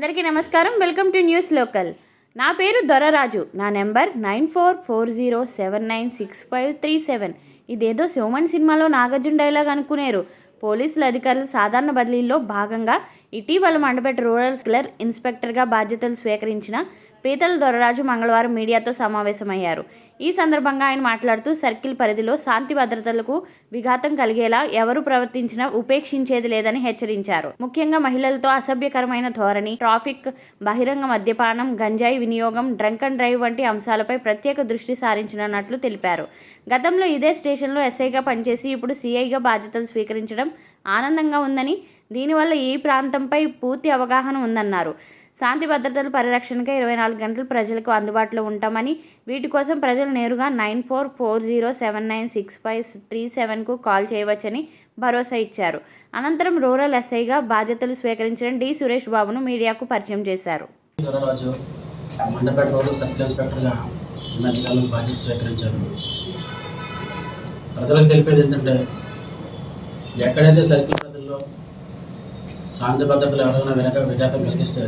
అందరికీ నమస్కారం. Welcome to news local. నా పేరు దొరరాజు. నా నెంబర్ 9440796537. ఇదేదో శివమణి సినిమాలో నాగార్జున డైలాగ్ అనుకునేరు. పోలీసుల అధికారులు సాధారణ బదిలీలో భాగంగా ఇటీవల మండపేట రూరల్ క్లర్ ఇన్స్పెక్టర్గా బాధ్యతలు స్వీకరించిన పీతల దొరరాజు మంగళవారం మీడియాతో సమావేశమయ్యారు. ఈ సందర్భంగా ఆయన మాట్లాడుతూ సర్కిల్ పరిధిలో శాంతి భద్రతలకు విఘాతం కలిగేలా ఎవరు ప్రవర్తించినా ఉపేక్షించేది లేదని హెచ్చరించారు. ముఖ్యంగా మహిళలతో అసభ్యకరమైన ధోరణి, ట్రాఫిక్, బహిరంగ మద్యపానం, గంజాయి వినియోగం, డ్రంక్ అండ్ డ్రైవ్ వంటి అంశాలపై ప్రత్యేక దృష్టి సారించినట్లు తెలిపారు. గతంలో ఇదే స్టేషన్లో ఎస్ఐగా పనిచేసి ఇప్పుడు సిఐగా బాధ్యతలు స్వీకరించడం ఆనందంగా ఉందని, దీనివల్ల ఈ ప్రాంతంపై పూర్తి అవగాహన ఉందన్నారు. శాంతి భద్రతల పరిరక్షణకై 24 గంటలు ప్రజలకు అందుబాటులో ఉంటామని, వీటి కోసం ప్రజలు నేరుగా 9440796537కు కాల్ చేయవచ్చని భరోసా ఇచ్చారు. అనంతరం రూరల్ ఎస్ఐగా బాధ్యతలు స్వీకరించిన డి సురేష్ బాబును మీడియాకు పరిచయం చేశారు. దొరరాజు మండపేట రూరల్ సర్కిల్ ఇన్స్పెక్టర్గా మధ్యకాలం బాధ్యత స్వీకరించారు. ప్రజలకు తెలిపేది ఏంటంటే, ఎక్కడైతే సర్కిల్ పరిధిలో శాంతి భద్రతలు ఎవరైనా విఘాతం కలిగిస్తే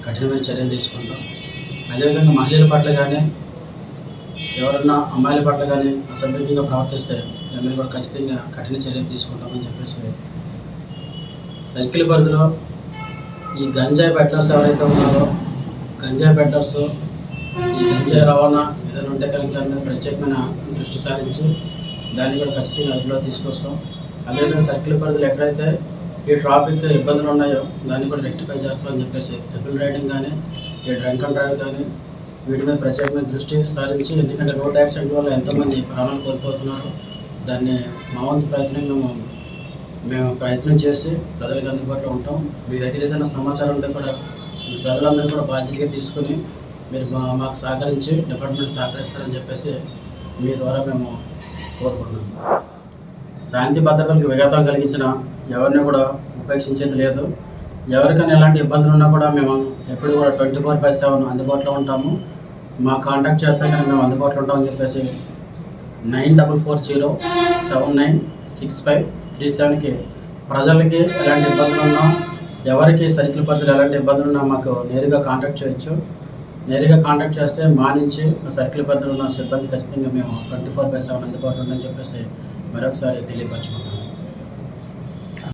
కఠినమైన చర్యలు తీసుకుంటాం. అదేవిధంగా మహిళల పట్ల కానీ, ఎవరన్నా అమ్మాయిల పట్ల కానీ అసభ్యంగా ప్రవర్తిస్తే దాని మీద కూడా ఖచ్చితంగా కఠిన చర్యలు తీసుకుంటామని చెప్పేసి సర్కిల్ పరిధిలో ఈ గంజాయి పెట్లర్స్ ఎవరైతే ఉన్నారో, గంజాయి పెట్లర్స్ ఈ గంజాయి రవాణా ఏదైనా ఉంటే కనుక దాని మీద ప్రత్యేకమైన దృష్టి సారించి దాన్ని కూడా ఖచ్చితంగా అదుపులో తీసుకొస్తాం. అదేవిధంగా సర్కిల్ పరిధిలో ఎక్కడైతే ఈ ట్రాఫిక్ ఇబ్బందులు ఉన్నాయో దాన్ని కూడా రెక్టిఫై చేస్తామని చెప్పేసి ట్రిపుల్ రైడింగ్ కానీ, ఈ డ్రంక్ అండ్ డ్రైవ్ కానీ వీటి మీద ప్రత్యేకమైన దృష్టి సారించి, ఎందుకంటే రోడ్ యాక్సిడెంట్ వల్ల ఎంతోమంది ప్రాణాలు కోల్పోతున్నారు. దాన్ని మా వంతు ప్రయత్నంగా మేము ప్రయత్నం చేసి ప్రజలకు అందుబాటులో ఉంటాం. మీ దగ్గర ఏదైనా సమాచారం ఉంటే కూడా ప్రజలందరూ కూడా బాధ్యతగా తీసుకుని మీరు మాకు సహకరించి డిపార్ట్మెంట్ సహకరిస్తారని చెప్పేసి మీ ద్వారా మేము కోరుకుంటున్నాం. శాంతి భద్రతలకు విఘాతం కలిగించిన ఎవరిని కూడా ఉపేక్షించేది లేదు. ఎవరికైనా ఎలాంటి ఇబ్బందులు ఉన్నా కూడా మేము ఎప్పుడు కూడా 24/7 అందుబాటులో ఉంటాము. మా కాంటాక్ట్ చేస్తే కానీ మేము అందుబాటులో ఉంటామని చెప్పేసి 9440796537కి ప్రజలకి ఎలాంటి ఇబ్బందులు ఉన్నా, ఎవరికి సర్కిల్ పరిధిలో ఎలాంటి ఇబ్బందులు ఉన్నా మాకు నేరుగా కాంటాక్ట్ చేయొచ్చు. నేరుగా కాంటాక్ట్ చేస్తే మా నుంచి సర్కిల్ పరిధిలో ఉన్న సిబ్బంది ఖచ్చితంగా మేము 24/7 అందుబాటులో ఉందని చెప్పేసి మరొకసారి తెలియపరచుకుంటాం.